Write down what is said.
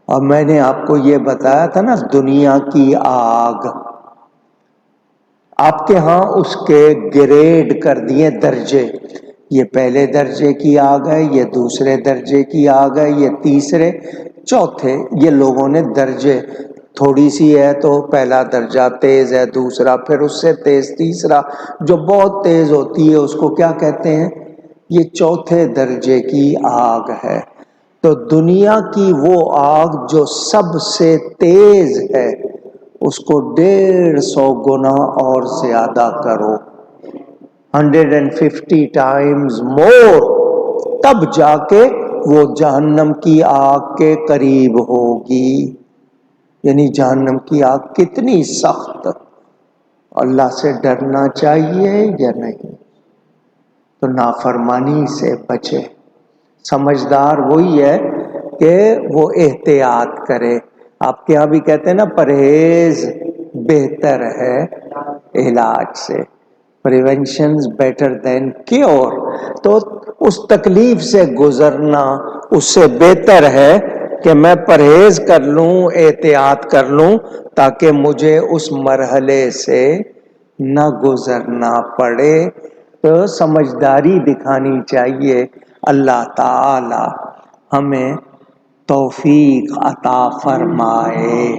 اور میں نے آپ کو یہ بتایا تھا نا، دنیا کی آگ، آپ کے ہاں اس کے گریڈ کر دیے، درجے، یہ پہلے درجے کی آگ ہے، یہ دوسرے درجے کی آگ ہے، یہ تیسرے، چوتھے، یہ لوگوں نے درجے، تھوڑی سی ہے تو پہلا درجہ تیز ہے، دوسرا، پھر اس سے تیز تیسرا، جو بہت تیز ہوتی ہے اس کو کیا کہتے ہیں؟ یہ چوتھے درجے کی آگ ہے۔ تو دنیا کی وہ آگ جو سب سے تیز ہے، اس کو 150 گنا اور زیادہ کرو، 150 ٹائمز مور، تب جا کے وہ جہنم کی آگ کے قریب ہوگی۔ یعنی جہنم کی آگ کتنی سخت، اللہ سے ڈرنا چاہیے یا نہیں؟ تو نافرمانی سے بچے۔ سمجھدار وہی ہے کہ وہ احتیاط کرے۔ آپ کے یہاں بھی کہتے ہیں نا، پرہیز بہتر ہے علاج سے، پریونشن بیٹر دین کیور۔ تو اس تکلیف سے گزرنا اس سے بہتر ہے کہ میں پرہیز کر لوں، احتیاط کر لوں، تاکہ مجھے اس مرحلے سے نہ گزرنا پڑے۔ تو سمجھداری دکھانی چاہیے۔ اللہ تعالی ہمیں توفیق عطا فرمائے۔